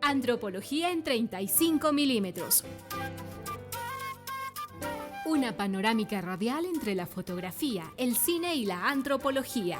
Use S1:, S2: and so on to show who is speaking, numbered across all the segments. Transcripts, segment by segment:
S1: Antropología en 35 milímetros. Una panorámica radial entre la fotografía, el cine y la antropología.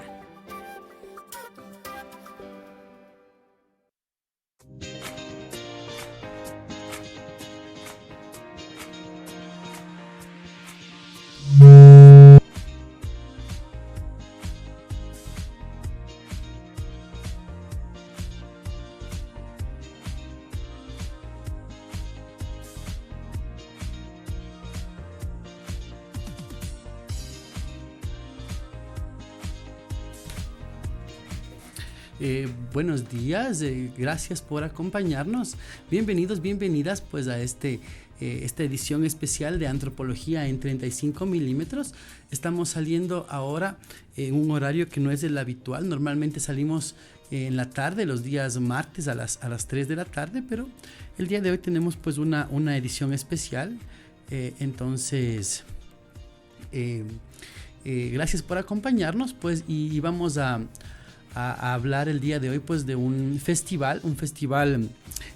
S2: Buenos días, gracias por acompañarnos. Bienvenidos, bienvenidas pues a esta edición especial de Antropología en 35 milímetros. Estamos saliendo ahora en un horario que no es el habitual. Normalmente salimos en la tarde, los días martes a las 3 de la tarde, pero el día de hoy tenemos pues una edición especial. Gracias por acompañarnos pues y vamos a hablar el día de hoy pues de un festival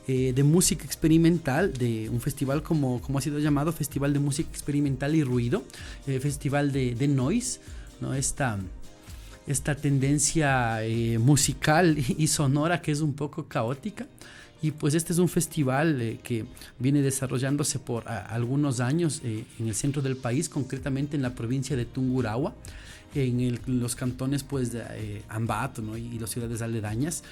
S2: de música experimental, de un festival como ha sido llamado, Festival de Música Experimental y Ruido, Festival de Noise, ¿no? Esta tendencia musical y sonora que es un poco caótica. Y pues este es un festival que viene desarrollándose por algunos años en el centro del país, concretamente en la provincia de Tungurahua, en los cantones pues de Ambato, ¿no? y las ciudades aledañas.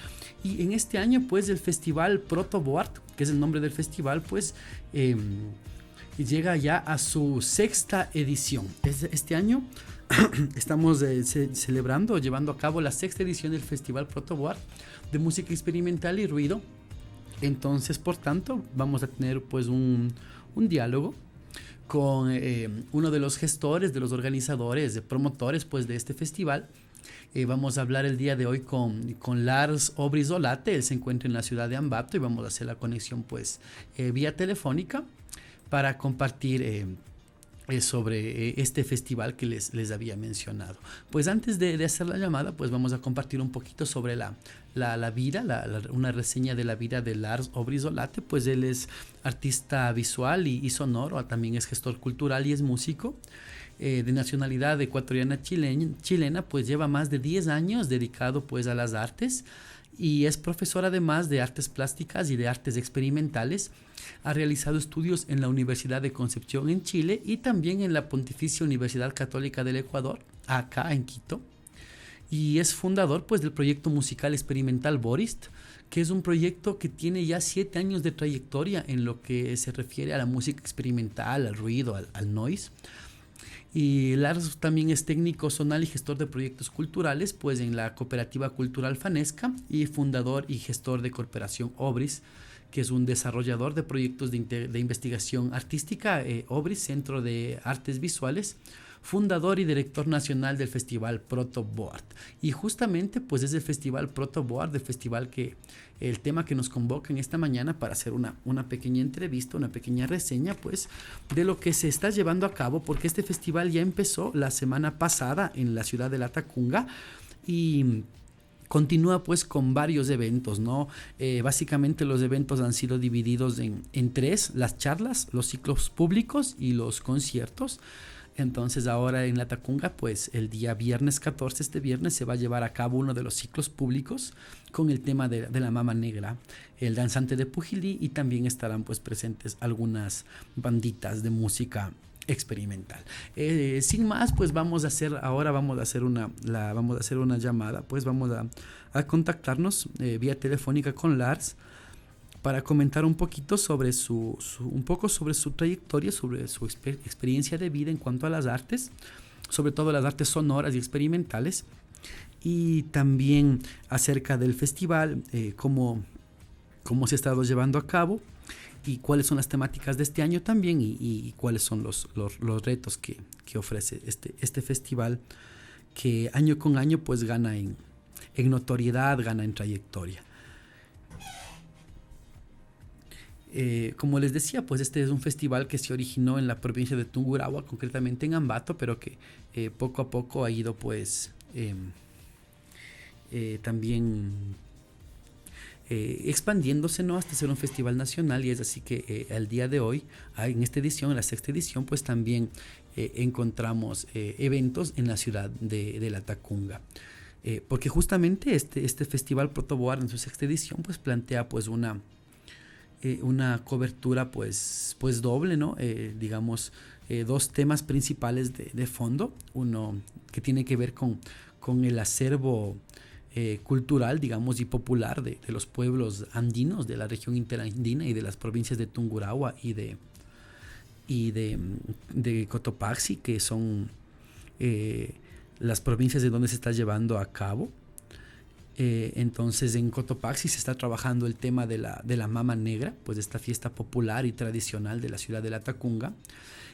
S2: Y en este año pues el festival Protoboard, que es el nombre del festival, pues llega ya a su 6ª edición. Este año estamos celebrando, llevando a cabo la 6ª edición del festival Protoboard de música experimental y ruido. Entonces, por tanto, vamos a tener pues un diálogo con uno de los gestores, de los organizadores, de promotores pues de este festival. Vamos a hablar el día de hoy con Lars Obrizolate. Él se encuentra en la ciudad de Ambato y vamos a hacer la conexión pues vía telefónica para compartir sobre este festival que les había mencionado. Pues antes de hacer la llamada, pues vamos a compartir un poquito sobre la vida, una reseña de la vida de Lars Obrizolate. Pues él es artista visual y sonoro, también es gestor cultural y es músico. De nacionalidad ecuatoriana chilena, pues lleva más de 10 años dedicado pues a las artes y es profesor además de artes plásticas y de artes experimentales. Ha realizado estudios en la Universidad de Concepción en Chile y también en la Pontificia Universidad Católica del Ecuador, acá en Quito. Y es fundador pues del proyecto musical experimental Borist, que es un proyecto que tiene ya 7 años de trayectoria en lo que se refiere a la música experimental, al ruido, al noise. Y Lars también es técnico zonal y gestor de proyectos culturales pues en la Cooperativa Cultural Fanesca y fundador y gestor de Corporación Obris, que es un desarrollador de proyectos de investigación artística, Obris, Centro de Artes Visuales, fundador y director nacional del Festival Protoboard. Y justamente pues es el Festival Protoboard, el tema que nos convoca en esta mañana para hacer una pequeña entrevista, una pequeña reseña pues de lo que se está llevando a cabo, porque este festival ya empezó la semana pasada en la ciudad de Latacunga y continúa pues con varios eventos, ¿no? Básicamente los eventos han sido divididos en 3, las charlas, los ciclos públicos y los conciertos. Entonces ahora en Latacunga pues el día viernes 14, este viernes, se va a llevar a cabo uno de los ciclos públicos con el tema de la mama negra, el danzante de Pujilí, y también estarán pues presentes algunas banditas de música experimental. Sin más, pues vamos a hacer una llamada, pues vamos a contactarnos vía telefónica con Lars para comentar un poquito sobre su trayectoria, sobre su experiencia de vida en cuanto a las artes, sobre todo las artes sonoras y experimentales, y también acerca del festival, cómo se ha estado llevando a cabo y cuáles son las temáticas de este año también y cuáles son los retos que ofrece este festival, que año con año pues gana en notoriedad, gana en trayectoria. Como les decía, pues este es un festival que se originó en la provincia de Tungurahua, concretamente en Ambato, pero que poco a poco ha ido pues también expandiéndose, ¿no?, hasta ser un festival nacional, y es así que al día de hoy, en esta edición, en la sexta edición, pues también encontramos eventos en la ciudad de La Tacunga. Porque justamente este festival Protoboard en su sexta edición pues plantea pues una cobertura pues doble, ¿no? Digamos, dos temas principales de fondo. Uno que tiene que ver con el acervo cultural, digamos, y popular de los pueblos andinos de la región interandina y de las provincias de Tungurahua y de Cotopaxi, que son las provincias de donde se está llevando a cabo. Entonces en Cotopaxi se está trabajando el tema de la Mama Negra, pues esta fiesta popular y tradicional de la ciudad de La Tacunga,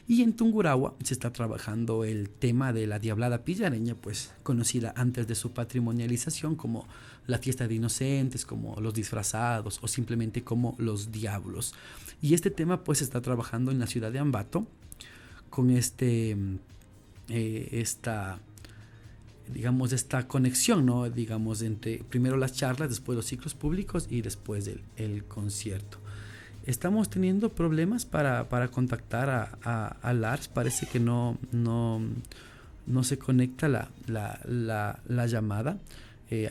S2: y en Tungurahua se está trabajando el tema de la Diablada Pillareña, pues conocida antes de su patrimonialización como la fiesta de inocentes, como los disfrazados o simplemente como los diablos. Y este tema pues se está trabajando en la ciudad de Ambato con digamos, esta conexión, ¿no? Digamos, entre primero las charlas, después los ciclos públicos y después el concierto. Estamos teniendo problemas para contactar a Lars. Parece que no se conecta la llamada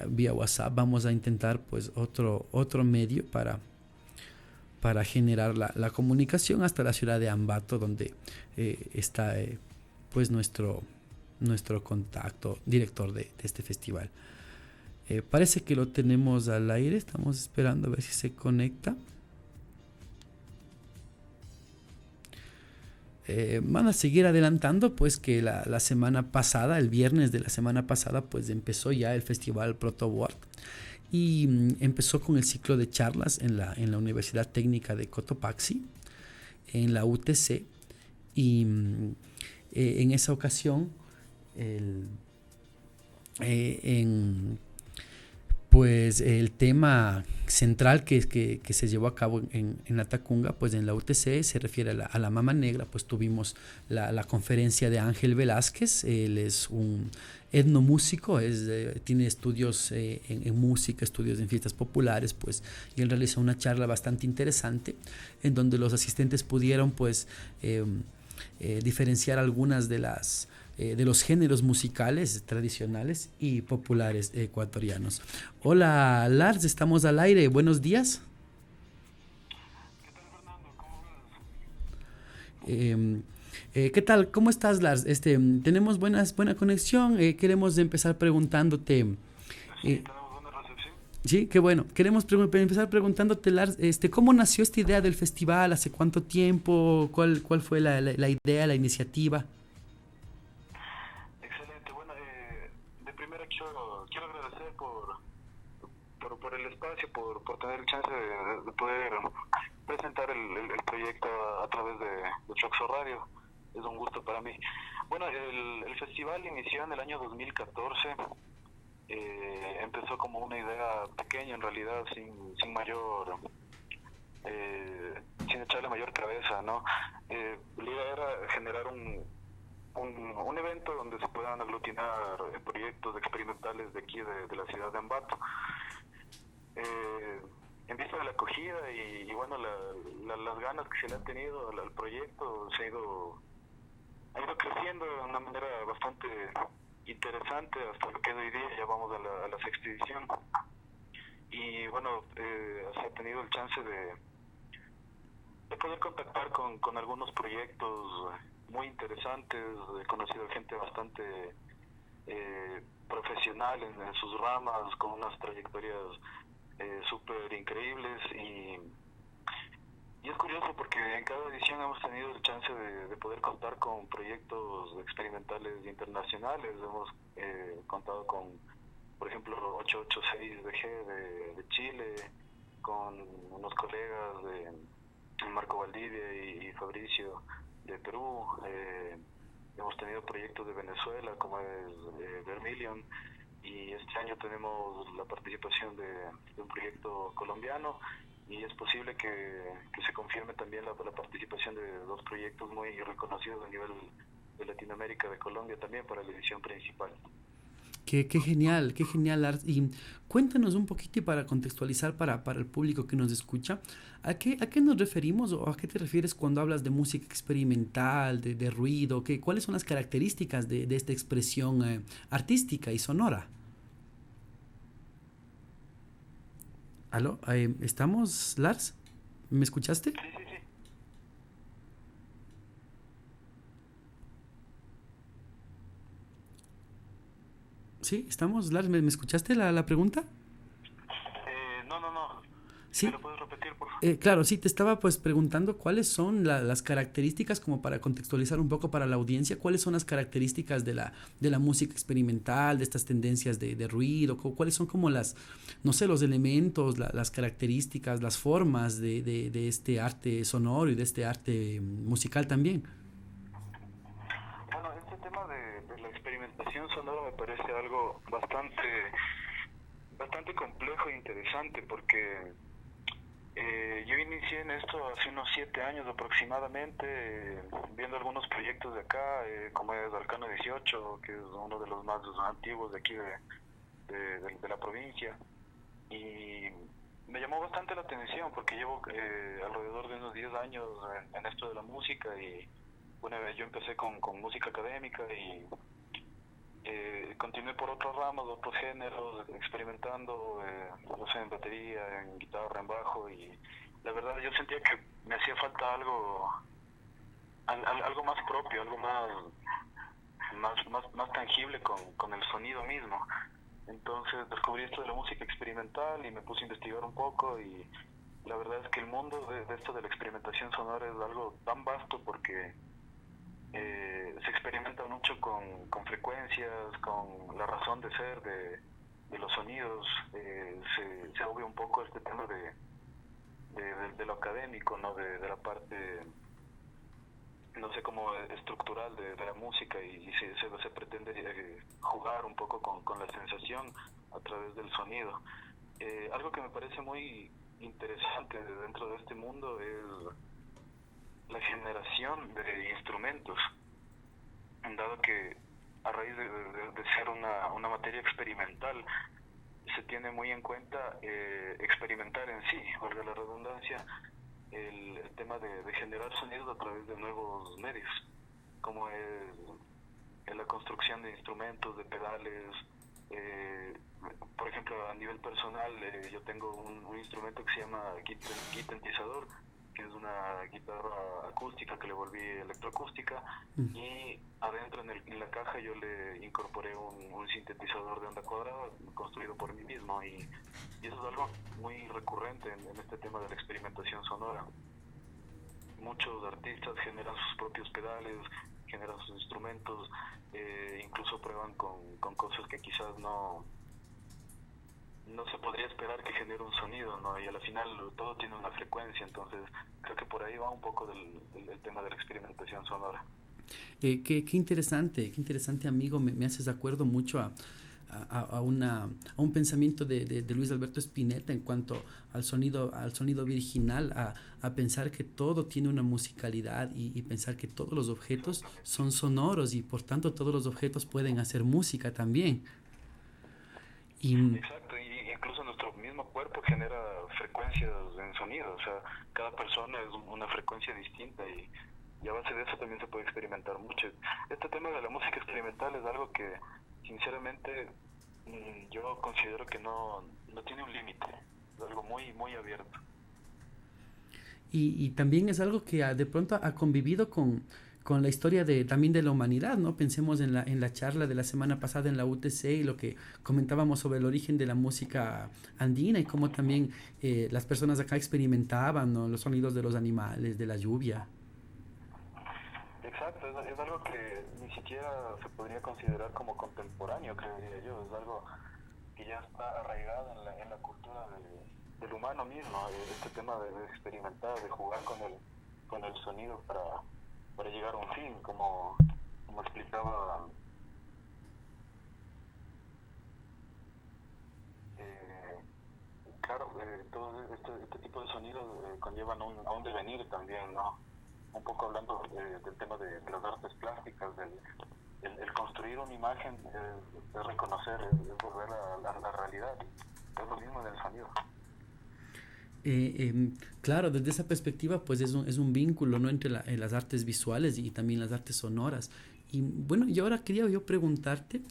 S2: vía WhatsApp. Vamos a intentar pues otro medio para generar la comunicación hasta la ciudad de Ambato, donde está pues nuestro contacto, director de este festival. Parece que lo tenemos al aire, estamos esperando a ver si se conecta. Van a seguir adelantando pues que la semana pasada, el viernes de la semana pasada, pues empezó ya el festival Protoboard y empezó con el ciclo de charlas en la Universidad Técnica de Cotopaxi, en la UTC, y en esa ocasión pues el tema central que se llevó a cabo en La Tacunga, pues en la UTC, se refiere a la Mama Negra. Pues tuvimos la conferencia de Ángel Velázquez. Él es un etnomúsico, tiene estudios en música, estudios en fiestas populares, pues, y él realizó una charla bastante interesante en donde los asistentes pudieron pues diferenciar algunas de los géneros musicales tradicionales y populares ecuatorianos. Hola Lars, estamos al aire, buenos días.
S3: ¿Qué tal, Fernando? ¿Cómo vas?
S2: ¿Qué tal? ¿Cómo estás, Lars? Tenemos buena conexión. Queremos empezar preguntándote.
S3: Sí, tenemos buena recepción.
S2: Sí, qué bueno. Queremos empezar preguntándote, Lars, ¿cómo nació esta idea del festival? ¿Hace cuánto tiempo? ¿Cuál fue la idea, la iniciativa?
S3: Excelente. Bueno, de primera quiero agradecer por el espacio, por tener el chance de poder presentar el proyecto a través de Troxo Radio. Es un gusto para mí. Bueno, el festival inició en el año 2014. Empezó como una idea pequeña, en realidad, sin mayor, sin echarle mayor cabeza, ¿no? La idea era generar un evento donde se puedan aglutinar proyectos experimentales de aquí de la ciudad de Ambato. En vista de la acogida y bueno, las ganas que se le han tenido al proyecto, ha ido creciendo de una manera bastante interesante hasta lo que es hoy día. Ya vamos a la sexta edición y bueno, se ha tenido el chance de poder contactar con algunos proyectos muy interesantes. He conocido gente bastante profesional en sus ramas, con unas trayectorias súper increíbles, y es curioso porque en cada edición hemos tenido el chance de poder contar con proyectos experimentales internacionales. Hemos contado con, por ejemplo, 886DG de Chile, con unos colegas de Marco Valdivia y Fabricio de Perú. Hemos tenido proyectos de Venezuela como es Vermilion, y este año tenemos la participación de un proyecto colombiano, y es posible que se confirme también la participación de dos proyectos muy reconocidos a nivel de Latinoamérica, de Colombia también, para la edición principal.
S2: Qué genial, Ars. Y cuéntanos un poquito y para contextualizar para el público que nos escucha, a qué nos referimos o a qué te refieres cuando hablas de música experimental, de ruido? ¿Cuáles son las características de esta expresión artística y sonora? ¿Aló? ¿Estamos, Lars? ¿Me escuchaste?
S3: Sí, sí, sí.
S2: Sí, estamos, Lars. ¿Me escuchaste la pregunta?
S3: No, no, no.
S2: Sí.
S3: ¿Me lo puedes repetir, por favor?
S2: Claro, sí, te estaba pues preguntando cuáles son las características, como para contextualizar un poco para la audiencia, cuáles son las características de la música experimental, de estas tendencias de ruido, cuáles son como no sé, los elementos, las características, las formas de este arte sonoro y de este arte musical también.
S3: Bueno, este tema de la experimentación sonora me parece algo bastante complejo e interesante porque yo inicié en esto hace unos 7 años aproximadamente, viendo algunos proyectos de acá, como es Arcano 18, que es uno de los más antiguos de aquí de la provincia, y me llamó bastante la atención porque llevo alrededor de unos 10 años en esto de la música y bueno, yo empecé con música académica y continué por otras ramas, otros géneros, experimentando, no sé, en batería, en guitarra, en bajo, y la verdad yo sentía que me hacía falta algo más propio, algo más tangible con el sonido mismo. Entonces descubrí esto de la música experimental y me puse a investigar un poco y la verdad es que el mundo de esto de la experimentación sonora es algo tan vasto porque se experimenta mucho con frecuencias, con la razón de ser de los sonidos, se obvia un poco este tema de lo académico, ¿no? De la parte, no sé, como estructural de la música y se pretende jugar un poco con la sensación a través del sonido. Algo que me parece muy interesante dentro de este mundo es la generación de instrumentos, dado que a raíz de ser una materia experimental, se tiene muy en cuenta experimentar en sí, valga la redundancia, el tema de generar sonidos a través de nuevos medios, como es la construcción de instrumentos, de pedales. Por ejemplo, a nivel personal, yo tengo un instrumento que se llama guitantizador, que es una guitarra acústica que le volví electroacústica, y adentro en la caja yo le incorporé un sintetizador de onda cuadrada construido por mí mismo, y eso es algo muy recurrente en este tema de la experimentación sonora. Muchos artistas generan sus propios pedales, generan sus instrumentos, incluso prueban con cosas que quizás no se podría esperar que genere un sonido, ¿no? Y al final todo tiene una frecuencia, entonces creo que por ahí va un poco del tema de la experimentación sonora.
S2: Qué interesante, amigo. Me haces de acuerdo mucho a un pensamiento de Luis Alberto Spinetta en cuanto al sonido virginal, a pensar que todo tiene una musicalidad y pensar que todos los objetos son sonoros y por tanto todos los objetos pueden hacer música también.
S3: Exacto, y incluso nuestro mismo cuerpo genera frecuencias en sonido, o sea, cada persona es una frecuencia distinta y a base de eso también se puede experimentar mucho. Este tema de la música experimental es algo que sinceramente yo considero que no tiene un límite, es algo muy, muy abierto.
S2: Y también es algo que de pronto ha convivido con la historia también de la humanidad, ¿no? Pensemos en la charla de la semana pasada en la UTC y lo que comentábamos sobre el origen de la música andina y cómo también las personas acá experimentaban, ¿no? Los sonidos de los animales, de la lluvia.
S3: Exacto, es algo que ni siquiera se podría considerar como contemporáneo, creería yo, es algo que ya está arraigado en la cultura del humano mismo, este tema de experimentar, de jugar con el sonido para llegar a un fin, como explicaba claro, todo este tipo de sonidos conllevan a un devenir también, ¿no? Un poco hablando del tema de las artes plásticas, el construir una imagen es reconocer, es volver a la realidad. Es lo mismo en el sonido.
S2: Claro, desde esa perspectiva, pues es un vínculo, ¿no?, entre las artes visuales y también las artes sonoras. Y bueno, y ahora quería yo preguntarte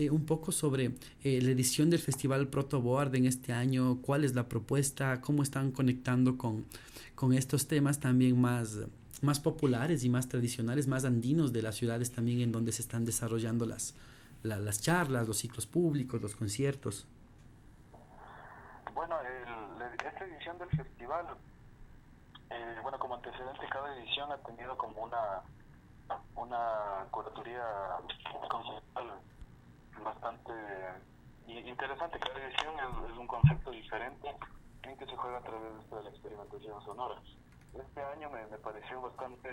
S2: un poco sobre la edición del Festival Proto Board en este año. ¿Cuál es la propuesta? ¿Cómo están conectando con estos temas también más populares y más tradicionales, más andinos de las ciudades también en donde se están desarrollando las charlas, los ciclos públicos, los conciertos?
S3: Bueno, esta edición del festival, bueno, como antecedente, cada edición ha tenido como una curatoría conceptual bastante interesante. Cada edición es un concepto diferente en que se juega a través de la experimentación sonora. Este año me pareció bastante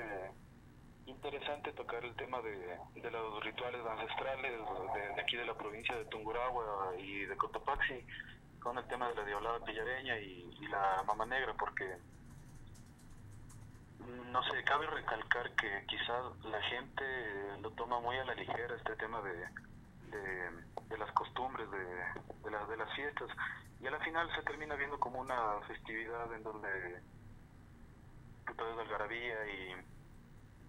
S3: interesante tocar el tema de los rituales ancestrales de aquí de la provincia de Tungurahua y de Cotopaxi, con el tema de la diablada pillareña y la mama negra, porque no sé, cabe recalcar que quizás la gente lo toma muy a la ligera este tema de las costumbres de las fiestas, y a la final se termina viendo como una festividad en donde todo es algarabía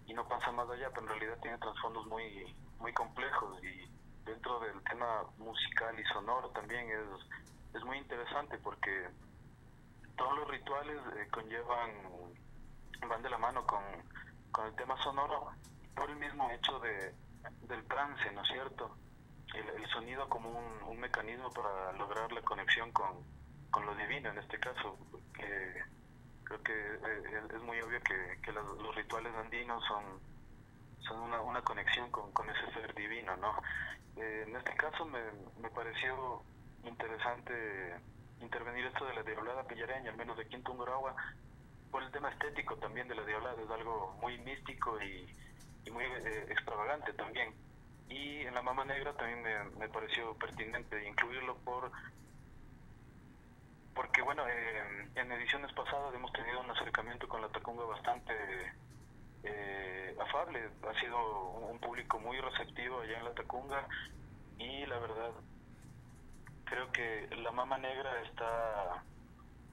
S3: y no pasa más allá, pero en realidad tiene trasfondos muy complejos, y dentro del tema musical y sonoro también es muy interesante, porque todos los rituales van de la mano con el tema sonoro, por el mismo hecho del trance, ¿no es cierto? El sonido como un mecanismo para lograr la conexión con lo divino, en este caso. Creo que es muy obvio que los rituales andinos son una conexión con ese ser divino, ¿no? En este caso me pareció interesante intervenir esto de la diablada pillareña, al menos de aquí en Tungurahua, por el tema estético también de la diablada. Es algo muy místico y muy extravagante también. Y en la mama negra también me pareció pertinente incluirlo porque bueno, en ediciones pasadas hemos tenido un acercamiento con la Tacunga bastante afable. Ha sido un público muy receptivo allá en la Tacunga, y la verdad creo que la mama negra está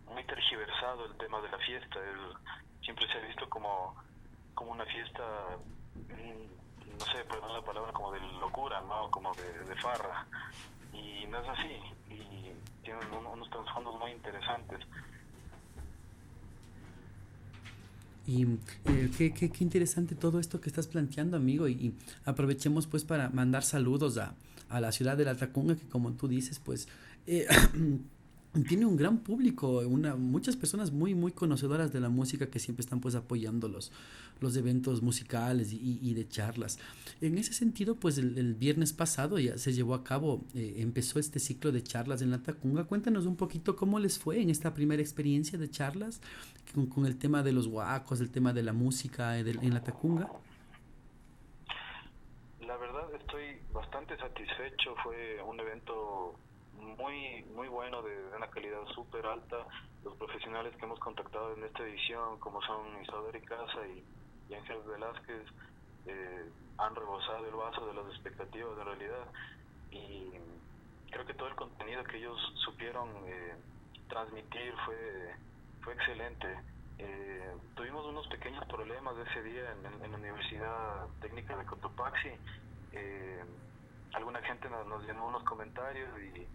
S3: muy tergiversado el tema de la fiesta. Siempre se ha visto como una fiesta, no sé, perdón la palabra, como de locura, ¿no? Como de farra, y no es así, y tienen unos trasfondos muy interesantes.
S2: Y qué interesante todo esto que estás planteando, amigo, y aprovechemos pues para mandar saludos a la ciudad de la Tacunga, que como tú dices, pues tiene un gran público, muchas personas muy conocedoras de la música que siempre están pues apoyando los eventos musicales y de charlas. En ese sentido, pues el viernes pasado ya se llevó a cabo, empezó este ciclo de charlas en la Tacunga. Cuéntanos un poquito cómo les fue en esta primera experiencia de charlas con el tema de los huacos, el tema de la música en la Tacunga.
S3: La verdad estoy bastante satisfecho. Fue un evento muy bueno, de una calidad súper alta. Los profesionales que hemos contactado en esta edición, como son Isadora Icaza y Ángel Velázquez, han rebosado el vaso de las expectativas en realidad, y creo que todo el contenido que ellos supieron transmitir fue excelente. Tuvimos unos pequeños problemas ese día en la Universidad Técnica de Cotopaxi. Alguna gente nos llenó unos comentarios, y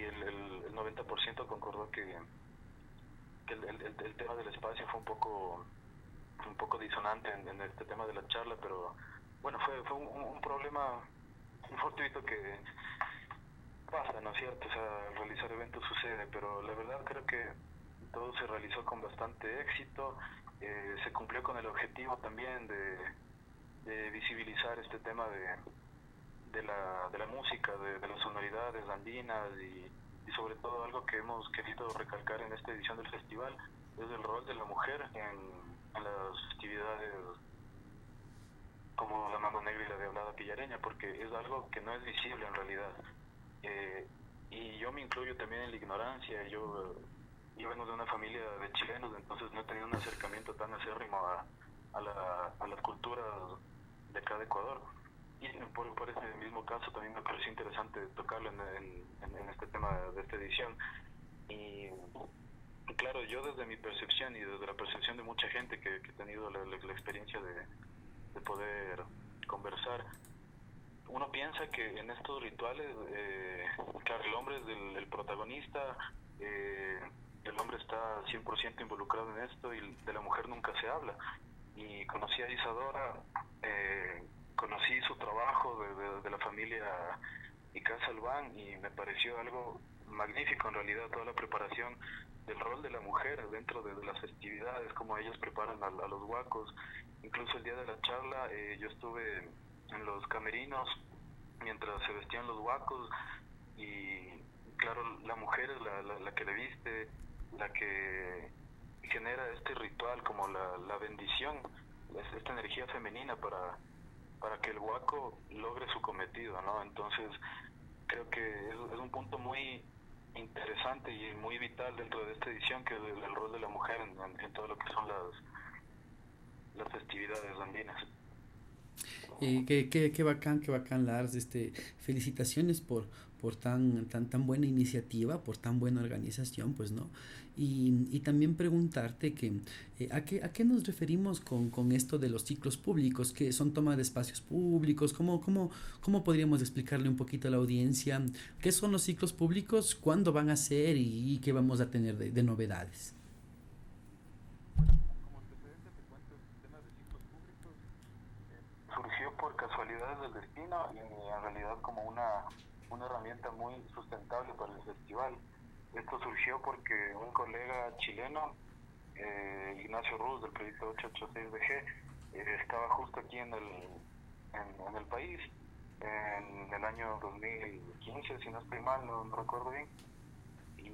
S3: el 90% concordó que el tema del espacio fue un poco disonante en este tema de la charla, pero bueno, fue un problema fortuito que pasa, ¿no es cierto? O sea, realizar eventos sucede, pero la verdad creo que todo se realizó con bastante éxito. Se cumplió con el objetivo también de visibilizar este tema de la música, de las sonoridades andinas, y sobre todo algo que hemos querido recalcar en esta edición del festival es el rol de la mujer en las festividades como la mama negra y la diablada pillareña, porque es algo que no es visible en realidad. Y yo me incluyo también en la ignorancia. Yo vengo de una familia de chilenos, entonces no he tenido un acercamiento tan acérrimo a las culturas de acá de Ecuador. Y por ese mismo caso también me pareció interesante tocarlo en este tema de esta edición. Y claro, yo desde mi percepción y desde la percepción de mucha gente que he tenido la experiencia de poder conversar, uno piensa que en estos rituales, claro, el hombre es el protagonista, el hombre está 100% involucrado en esto y de la mujer nunca se habla. Y conocí a Isadora, conocí su trabajo de la familia Icaza Albán y me pareció algo magnífico en realidad, toda la preparación del rol de la mujer dentro de las festividades, como ellos preparan a los huacos. Incluso el día de la charla yo estuve en los camerinos mientras se vestían los huacos y claro, la mujer es la que le viste, la que genera este ritual como la bendición, esta energía femenina para que el huaco logre su cometido, ¿no? Entonces creo que es un punto muy interesante y muy vital dentro de esta edición, que es el rol de la mujer en todo lo que son las festividades andinas.
S2: Qué bacán, Lars. Felicitaciones por tan buena iniciativa, por tan buena organización, pues, ¿no? Y también preguntarte ¿a qué nos referimos con esto de los ciclos públicos? ¿Qué son toma de espacios públicos? ¿Cómo podríamos explicarle un poquito a la audiencia qué son los ciclos públicos, cuándo van a ser y qué vamos a tener de novedades?
S3: Surgió por casualidades del destino y en realidad como una herramienta muy sustentable para el festival. Esto surgió porque un colega chileno, Ignacio Ruz, del proyecto 886BG, estaba justo aquí en el país en el año 2015, si no estoy mal, no recuerdo bien. Y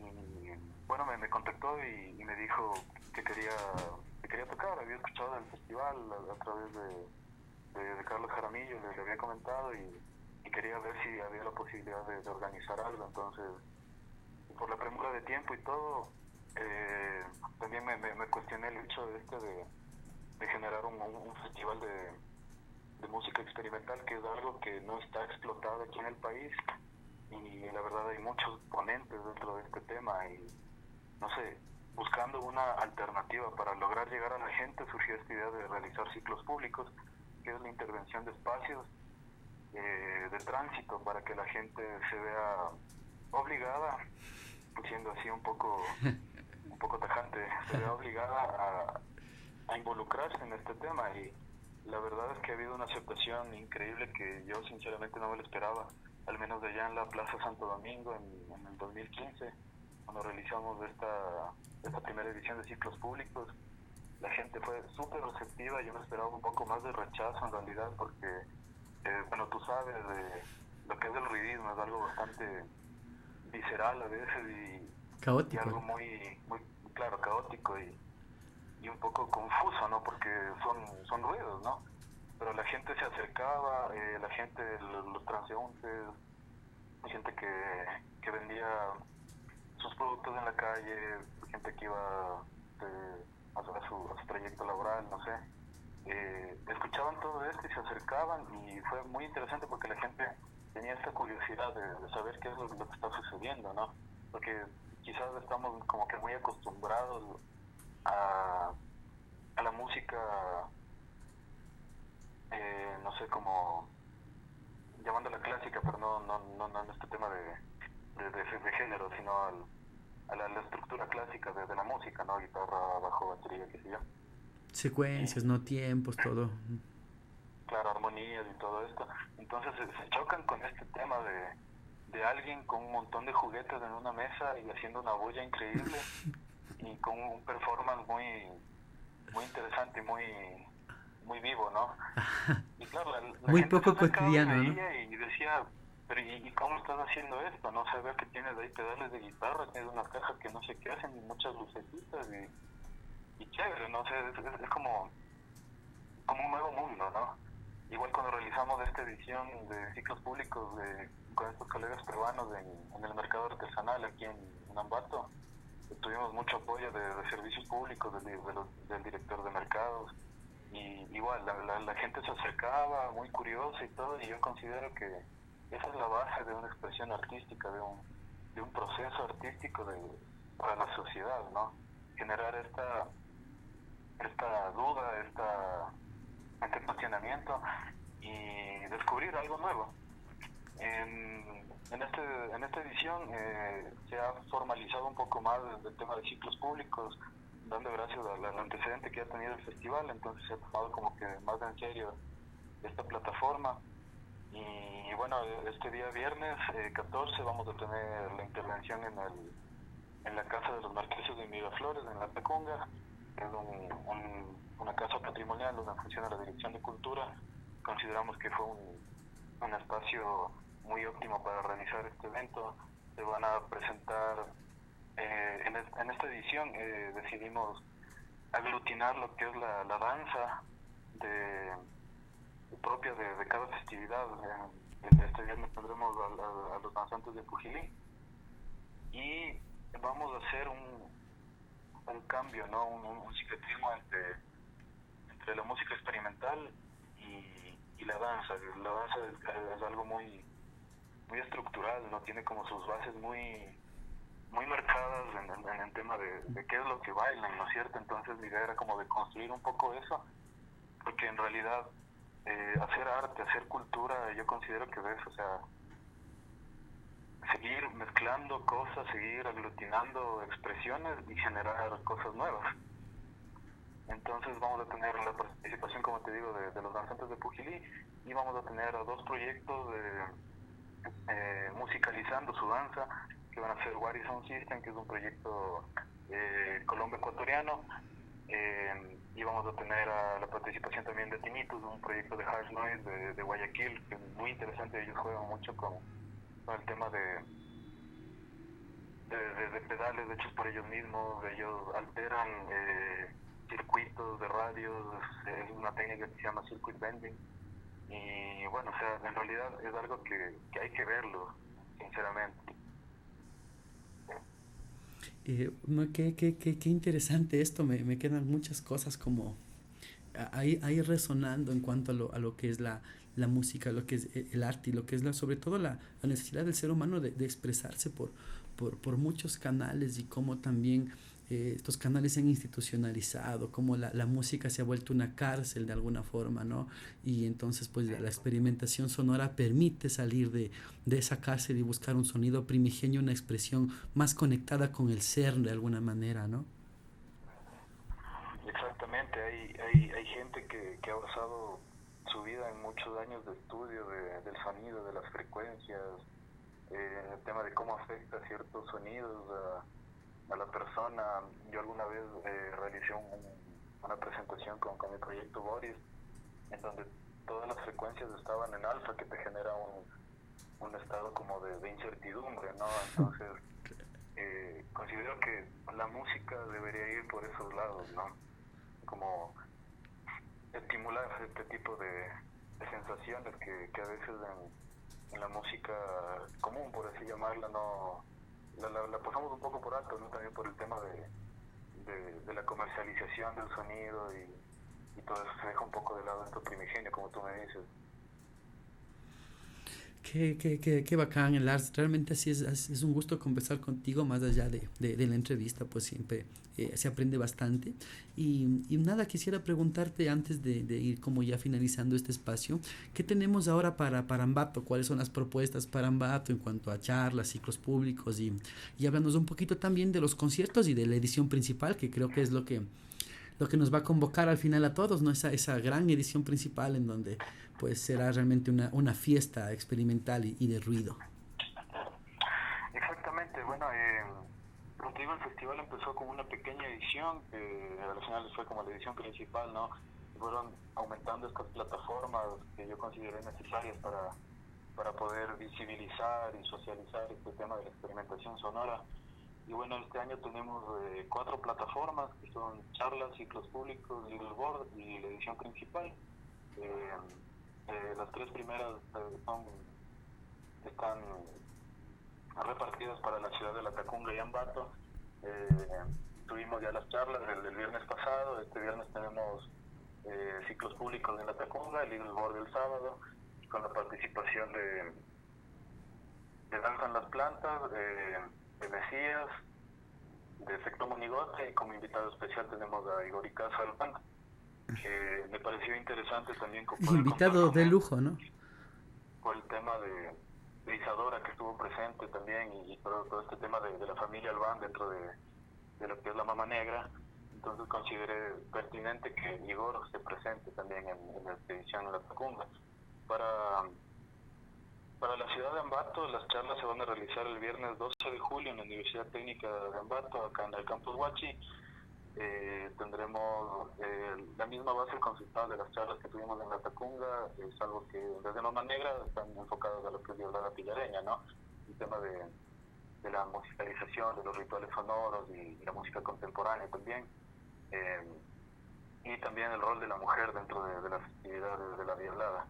S3: bueno, me contactó y me dijo que quería tocar. Había escuchado del festival a través de Carlos Jaramillo, le había comentado y quería ver si había la posibilidad de organizar algo. Entonces, por la premura de tiempo y todo, también me cuestioné el hecho de generar un festival de música experimental, que es algo que no está explotado aquí en el país, y la verdad hay muchos ponentes dentro de este tema y no sé, buscando una alternativa para lograr llegar a la gente, surgió esta idea de realizar ciclos públicos, que es la intervención de espacios de tránsito para que la gente se vea obligada, siendo así un poco tajante, se vea obligada a involucrarse en este tema. Y la verdad es que ha habido una aceptación increíble que yo sinceramente no me lo esperaba, al menos de allá en la Plaza Santo Domingo en el 2015, cuando realizamos esta primera edición de ciclos públicos. La gente fue súper receptiva. Yo me esperaba un poco más de rechazo en realidad, porque bueno, tú sabes, lo que es el ruidismo es algo bastante visceral a veces
S2: Caótico.
S3: Y algo muy claro, caótico y un poco confuso, ¿no? Porque son ruidos, ¿no? Pero la gente se acercaba, la gente, los transeúntes, gente que vendía sus productos en la calle, gente que iba a su trayecto laboral, no sé, escuchaban todo esto y se acercaban, y fue muy interesante porque la gente tenía esta curiosidad de saber qué es lo que está sucediendo, ¿no? Porque quizás estamos como que muy acostumbrados a la música, no sé, como llamándola clásica, pero no en este tema de género, sino a la estructura clásica de la música, ¿no? Guitarra, bajo, batería, qué sé yo.
S2: Secuencias, no tiempos, todo.
S3: Claro, armonías y todo esto. Entonces se chocan con este tema de alguien con un montón de juguetes en una mesa y haciendo una bulla increíble y con un performance muy interesante y muy vivo, ¿no? Y claro, la
S2: Muy
S3: gente
S2: poco
S3: se acercaba
S2: cotidiano,
S3: y
S2: ¿no?
S3: veía y decía, pero ¿y cómo estás haciendo esto? No sé, ver que tienes ahí pedales de guitarra, tienes unas cajas que no sé qué hacen, y muchas lucecitas y chévere, no sé, es como un nuevo mundo, ¿no? Igual cuando realizamos esta edición de ciclos públicos con estos colegas peruanos en el mercado artesanal aquí en Ambato, tuvimos mucho apoyo de servicios públicos, del director de mercados, y igual la gente se acercaba muy curiosa y todo, y yo considero que esa es la base de una expresión artística, de un proceso artístico para la sociedad, ¿no? Generar esta duda, este cuestionamiento y descubrir algo nuevo. En esta edición se ha formalizado un poco más el tema de ciclos públicos, dando gracias al antecedente que ha tenido el festival, entonces se ha tomado como que más en serio esta plataforma. Y bueno, este día viernes 14 vamos a tener la intervención en la Casa de los Marqueses de Miraflores, en La Tacunga, que es una casa patrimonial donde funciona la Dirección de Cultura. Consideramos que fue un espacio muy óptimo para realizar este evento. Se van a presentar, en esta edición decidimos aglutinar lo que es la danza propia de cada festividad. Este viernes tendremos a los danzantes de Pujilí y vamos a hacer un cambio, ¿no? Un sincretismo entre la música experimental y la danza. La danza es algo muy estructural, no tiene como sus bases muy marcadas en el tema de qué es lo que bailan, ¿no es cierto? Entonces la idea era como de construir un poco eso, porque en realidad hacer arte, hacer cultura, yo considero que es, o sea, seguir mezclando cosas, seguir aglutinando expresiones y generar cosas nuevas. Entonces vamos a tener la participación, como te digo, de los danzantes de Pujilí, y vamos a tener dos proyectos musicalizando su danza, que van a ser What is Sound System, que es un proyecto colombo-ecuatoriano, y vamos a tener la participación también de Tinitus, un proyecto de Harsh Noise de Guayaquil, que es muy interesante. Ellos juegan mucho con el tema de pedales hechos por ellos mismos. Ellos alteran circuitos de radios, es una técnica que se llama circuit bending, y bueno, o sea, en realidad es algo que hay que verlo, sinceramente.
S2: Qué interesante esto, me quedan muchas cosas como ahí resonando en cuanto a lo que es la música, lo que es el arte y lo que es sobre todo la necesidad del ser humano de expresarse por muchos canales, y cómo también estos canales se han institucionalizado, cómo la música se ha vuelto una cárcel de alguna forma, ¿no? Y entonces pues la experimentación sonora permite salir de esa cárcel y buscar un sonido primigenio, una expresión más conectada con el ser de alguna manera, ¿no?
S3: Exactamente, hay gente que ha basado su vida en muchos años de estudio del sonido, de las frecuencias, el tema de cómo afecta ciertos sonidos a la persona. Yo alguna vez realicé una presentación con mi proyecto Boris, en donde todas las frecuencias estaban en alfa, que te genera un estado como de incertidumbre, ¿no? Entonces considero que la música debería ir por esos lados, ¿no? Como estimular este tipo de sensaciones que a veces en la música común, por así llamarla, no la pasamos un poco por alto, ¿no? También por el tema de la comercialización del sonido y todo eso se deja un poco de lado en tu primigenio, como tú me dices.
S2: Qué bacán el arte. Realmente así es un gusto conversar contigo, más allá de la entrevista, pues siempre se aprende bastante. Y nada, quisiera preguntarte antes de ir como ya finalizando este espacio, ¿qué tenemos ahora para Ambato? ¿Cuáles son las propuestas para Ambato en cuanto a charlas, ciclos públicos? Y háblanos un poquito también de los conciertos y de la edición principal, que creo que es lo que nos va a convocar al final a todos, ¿no? Esa gran edición principal en donde pues será realmente una fiesta experimental y de ruido.
S3: Exactamente, bueno, como te digo, el festival empezó con una pequeña edición, que al final fue como la edición principal, ¿no? Fueron aumentando estas plataformas que yo consideré necesarias para poder visibilizar y socializar este tema de la experimentación sonora. Y bueno, este año tenemos 4 plataformas, que son charlas, ciclos públicos, Little Board y la edición principal. Las 3 primeras están repartidas para la ciudad de La Tacunga y Ambato. Tuvimos ya las charlas del viernes pasado. Este viernes tenemos ciclos públicos en la Tacunga, el Eagles Board el sábado, con la participación de Danza en las Plantas, de Mesías, de Efecto Monigote, y como invitado especial tenemos a Igor Icaza al banda, que me pareció interesante también
S2: invitado de lujo, ¿no?
S3: Por el tema de Isadora, que estuvo presente también, y todo este tema de la familia Albán dentro de lo que es la Mama Negra. Entonces consideré pertinente que Igor se presente también en la expedición en la Tacunga. Para la ciudad de Ambato, las charlas se van a realizar el viernes 12 de julio en la Universidad Técnica de Ambato, acá en el campus Huachi. Tendremos la misma base conceptual de las charlas que tuvimos en la Tacunga, salvo que desde Mama Negra están enfocados a lo que es la pillareña, ¿no? El tema de la musicalización, de los rituales sonoros y la música contemporánea también. Y también el rol de la mujer dentro de las festividades de la Diablada.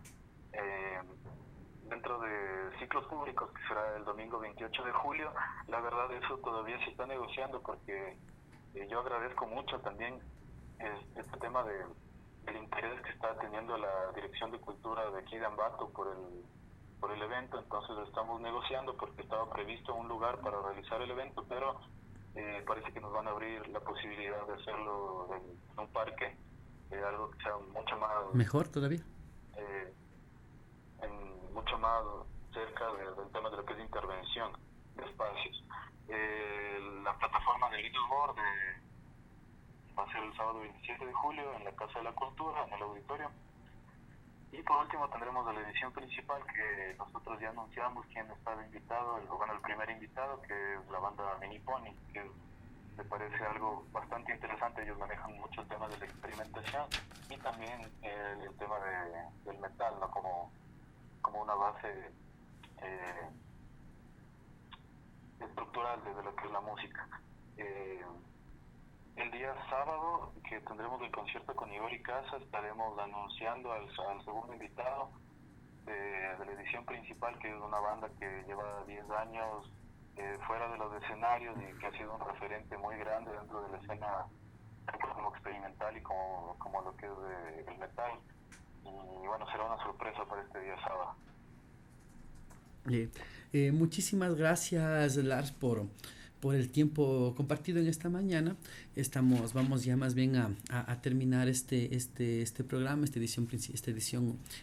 S3: Dentro de ciclos públicos, que será el domingo 28 de julio, la verdad eso todavía se está negociando, porque yo agradezco mucho también este tema del interés que está teniendo la Dirección de Cultura de aquí de Ambato por el evento. Entonces estamos negociando, porque estaba previsto un lugar para realizar el evento, pero parece que nos van a abrir la posibilidad de hacerlo en un parque, algo que sea mucho más...
S2: Mejor todavía.
S3: Mucho más cerca del tema de lo que es intervención de espacios. La plataforma del Eagles Board va a ser el sábado 27 de julio en la Casa de la Cultura, en el auditorio. Y por último tendremos la edición principal, que nosotros ya anunciamos quién está de invitado, el primer invitado, que es la banda Mini Pony, que me parece algo bastante interesante. Ellos manejan muchos temas de la experimentación y también el tema del metal, ¿no? como una base estructural de lo que es la música. El día sábado, que tendremos el concierto con Igor Icaza, estaremos anunciando al segundo invitado de la edición principal, que es una banda que lleva 10 años fuera de los escenarios y que ha sido un referente muy grande dentro de la escena como experimental y como lo que es el metal. Y bueno, será una sorpresa para este día sábado.
S2: Muchísimas gracias, Lars, por el tiempo compartido en esta mañana. Vamos ya más bien a terminar este programa, esta edición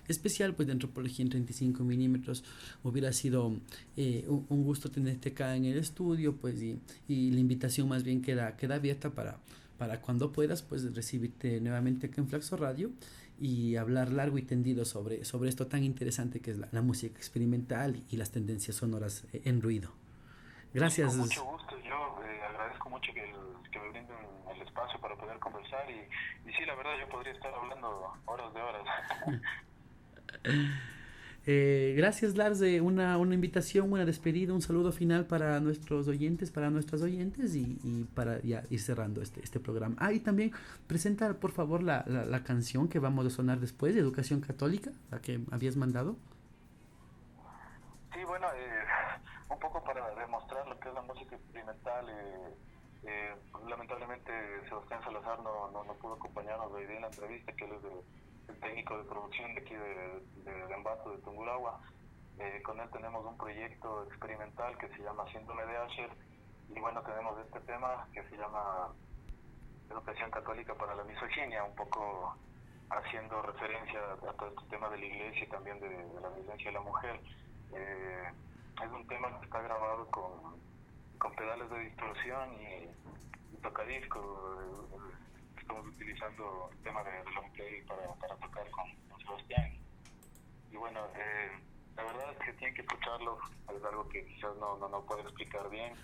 S2: especial, pues, de Antropología en 35 milímetros. Hubiera sido un gusto tenerte acá en el estudio, pues, y la invitación más bien queda abierta para cuando puedas, pues, recibirte nuevamente acá en Flaxo Radio y hablar largo y tendido sobre esto tan interesante que es la música experimental y las tendencias sonoras en ruido. Gracias.
S3: Con mucho gusto. Yo agradezco mucho que me brinden el espacio para poder conversar, y sí, la verdad, yo podría estar hablando horas de horas.
S2: Gracias, Lars. Una invitación, una despedida, un saludo final para nuestros oyentes, para nuestras oyentes, y para ya ir cerrando este programa. Y también presenta, por favor, la canción que vamos a sonar después, de Educación Católica, la que habías mandado.
S3: Sí, bueno, un poco para demostrar lo que es la música experimental. Lamentablemente Sebastián Salazar no pudo acompañarnos hoy día en la entrevista, que él es el técnico de producción de aquí de Ambato, de Tungurahua. Con él tenemos un proyecto experimental que se llama Síndrome de Asher, y bueno, tenemos este tema que se llama Educación Católica para la Misoginia, un poco haciendo referencia a todo este tema de la iglesia y también de la violencia de la mujer. Es un tema que está grabado con pedales de distorsión y tocadiscos. Estamos utilizando el tema de long play para tocar con Sebastián. Y bueno, la verdad es que tienen que escucharlo, es algo que quizás no puedo explicar bien,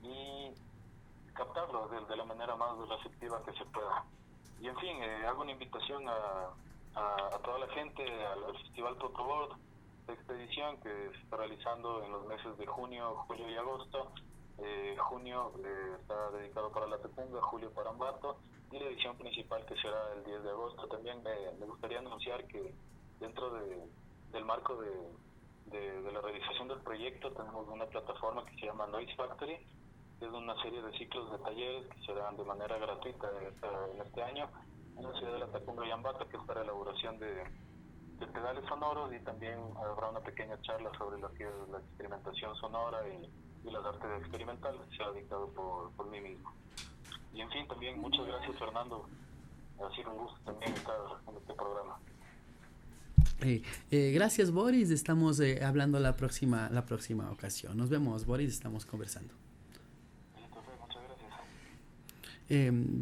S3: y captarlo de la manera más receptiva que se pueda. Y en fin, hago una invitación a toda la gente al Festival Protoboard, esta edición que se está realizando en los meses de junio, julio y agosto. Junio está dedicado para la Tacunga, julio para Ambato, y la edición principal, que será el 10 de agosto. También me gustaría anunciar que dentro del marco de la realización del proyecto tenemos una plataforma que se llama Noise Factory, que es una serie de ciclos de talleres que serán de manera gratuita en este año, en la ciudad de la Tacunga y Ambato, que es para elaboración de pedales sonoros, y también habrá una pequeña charla sobre lo que es la experimentación sonora y las artes experimentales, se ha dictado por mí mismo. Y en fin, también muchas gracias, Fernando. Ha sido un gusto también estar en este programa.
S2: Gracias, Boris. Estamos hablando la próxima ocasión. Nos vemos, Boris. Estamos conversando.
S3: Muchas gracias.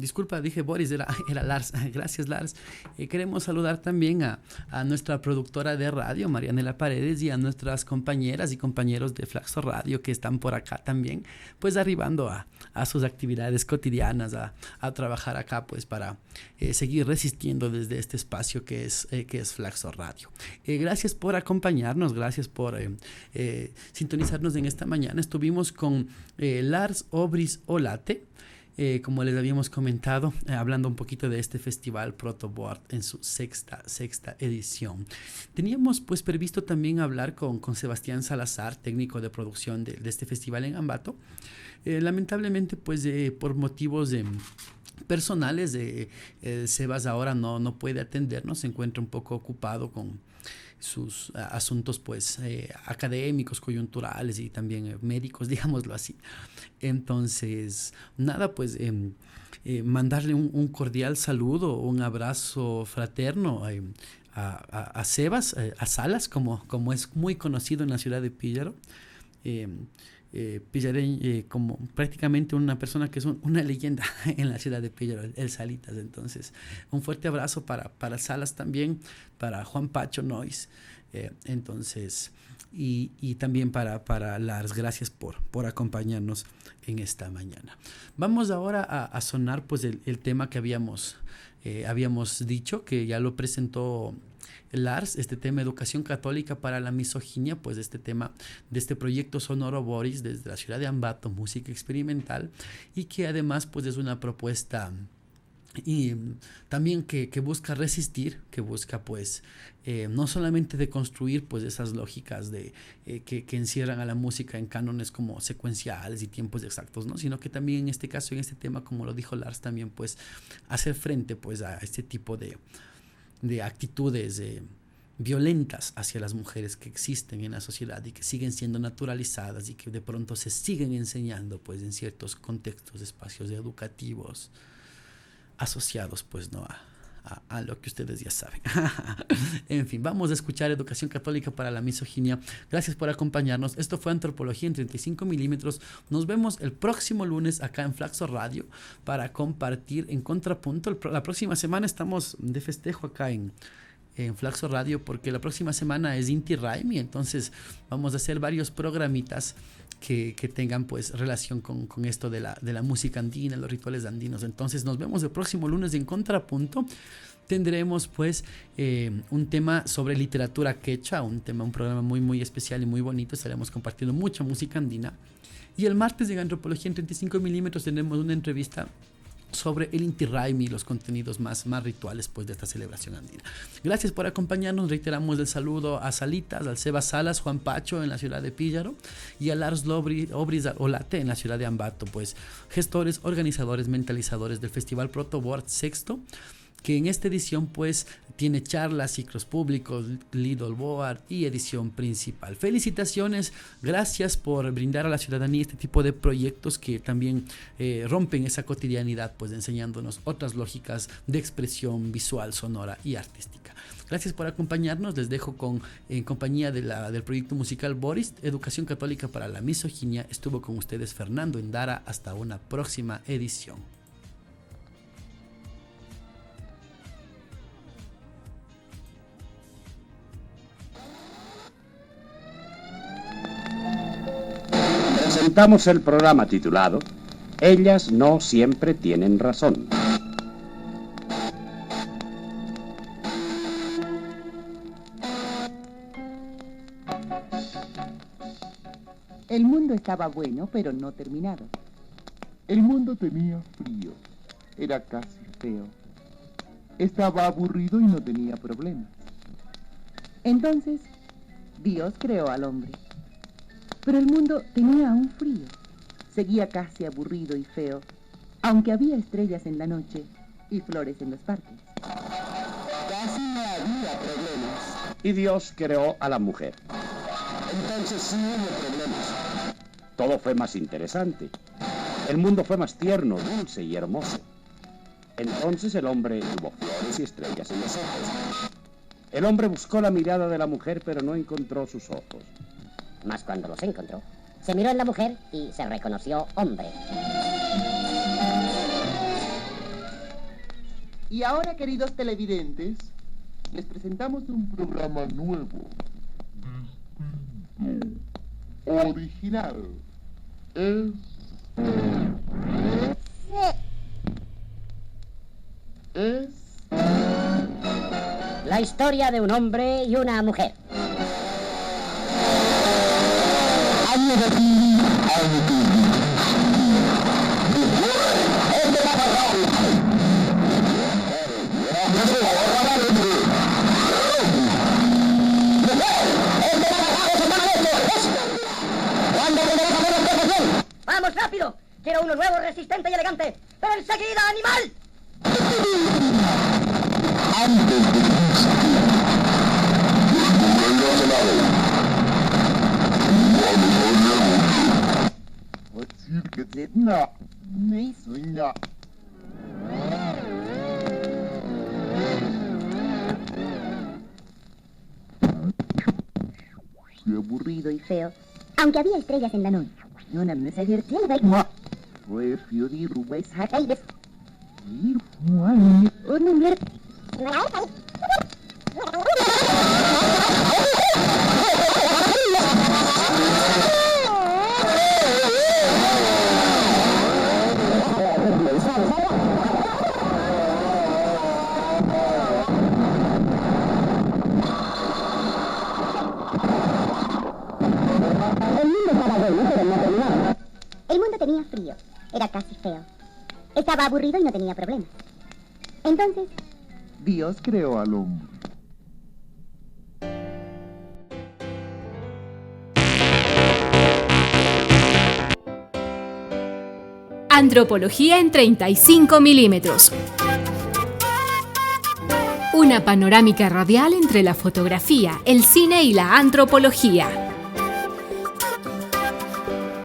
S2: Disculpa, dije Boris, era Lars. Gracias, Lars. Queremos saludar también a nuestra productora de radio, Marianela Paredes, y a nuestras compañeras y compañeros de Flaxo Radio que están por acá también, pues arribando a sus actividades cotidianas, a trabajar acá, pues para seguir resistiendo desde este espacio que es Flaxo Radio. Gracias por acompañarnos, gracias por sintonizarnos en esta mañana. Estuvimos con Lars Obris Olate, como les habíamos comentado, hablando un poquito de este festival Protoboard en su sexta edición. Teníamos pues previsto también hablar con Sebastián Salazar, técnico de producción de este festival en Ambato. Lamentablemente pues por motivos personales, Sebas ahora no puede atendernos, se encuentra un poco ocupado con sus asuntos pues académicos, coyunturales y también médicos, digámoslo así. Entonces, nada, pues mandarle un cordial saludo, un abrazo fraterno a Sebas, a Salas, como es muy conocido en la ciudad de Píllaro. Pillareño, como prácticamente una persona que es una leyenda en la ciudad de Píllaro, el Salitas. Entonces, un fuerte abrazo para Salas también, para Juan Pacho Nois, entonces, y también para Lars. Gracias por acompañarnos en esta mañana. Vamos ahora a sonar pues el tema que habíamos dicho, que ya lo presentó Lars, este tema Educación Católica para la Misoginia, pues este tema de este proyecto sonoro Boris desde la ciudad de Ambato, música experimental, y que además pues es una propuesta y también que busca resistir, que busca pues no solamente deconstruir pues esas lógicas que encierran a la música en cánones como secuenciales y tiempos exactos, ¿no? Sino que también en este caso, en este tema, como lo dijo Lars, también pues hacer frente pues a este tipo de actitudes violentas hacia las mujeres que existen en la sociedad y que siguen siendo naturalizadas y que de pronto se siguen enseñando pues en ciertos contextos, espacios educativos asociados pues no a lo que ustedes ya saben. En fin, vamos a escuchar Educación Católica para la Misoginia. Gracias por acompañarnos. Esto fue Antropología en 35 milímetros. Nos vemos el próximo lunes acá en Flaxo Radio para compartir en Contrapunto. La próxima semana estamos de festejo acá en Flaxo Radio, porque la próxima semana es Inti Raymi, entonces vamos a hacer varios programitas que tengan pues relación con esto de la música andina, los rituales andinos. Entonces nos vemos el próximo lunes en Contrapunto. Tendremos pues un tema sobre literatura quechua, un programa muy muy especial y muy bonito. Estaremos compartiendo mucha música andina. Y el martes en Antropología en 35 milímetros tendremos una entrevista sobre el Inti Raymi y los contenidos más rituales pues de esta celebración andina. Gracias por acompañarnos. Reiteramos el saludo a Salitas, al Seba Salas, Juan Pacho en la ciudad de Píllaro y a Lars Obris Olate en la ciudad de Ambato, pues gestores, organizadores, mentalizadores del Festival Protoboard Sexto, que en esta edición pues tiene charlas, ciclos públicos, Lidl Board y edición principal. Felicitaciones, gracias por brindar a la ciudadanía este tipo de proyectos que también rompen esa cotidianidad, pues enseñándonos otras lógicas de expresión visual, sonora y artística. Gracias por acompañarnos. Les dejo en compañía del proyecto musical Boris, Educación Católica para la Misoginia. Estuvo con ustedes Fernando Endara. Hasta una próxima edición.
S4: Presentamos el programa titulado Ellas no siempre tienen razón.
S5: El mundo estaba bueno, pero no terminado.
S6: El mundo tenía frío, era casi feo. Estaba aburrido y no tenía problemas.
S5: Entonces, Dios creó al hombre. Pero el mundo tenía aún frío, seguía casi aburrido y feo, aunque había estrellas en la noche y flores en los parques.
S4: Casi no había problemas. Y Dios creó a la mujer. Entonces sí hubo problemas. Todo fue más interesante. El mundo fue más tierno, dulce y hermoso. Entonces el hombre tuvo flores y estrellas en los ojos. El hombre buscó la mirada de la mujer, pero no encontró sus ojos.
S7: Mas cuando los encontró, se miró en la mujer y se reconoció hombre.
S6: Y ahora, queridos televidentes, les presentamos un programa nuevo. Original. Es
S7: La historia de un hombre y una mujer. ¡Vamos, rápido! Quiero uno nuevo, resistente y elegante. ¡Pero enseguida, animal!
S6: Qué aburrido y
S7: Feo, aunque había estrellas en la noche.
S6: no me se Fue Fiori Rubes
S7: El mundo tenía frío, era casi feo. Estaba aburrido y no tenía problemas. Entonces,
S6: Dios creó al hombre.
S1: Antropología en 35 milímetros. Una panorámica radial entre la fotografía, el cine y la antropología.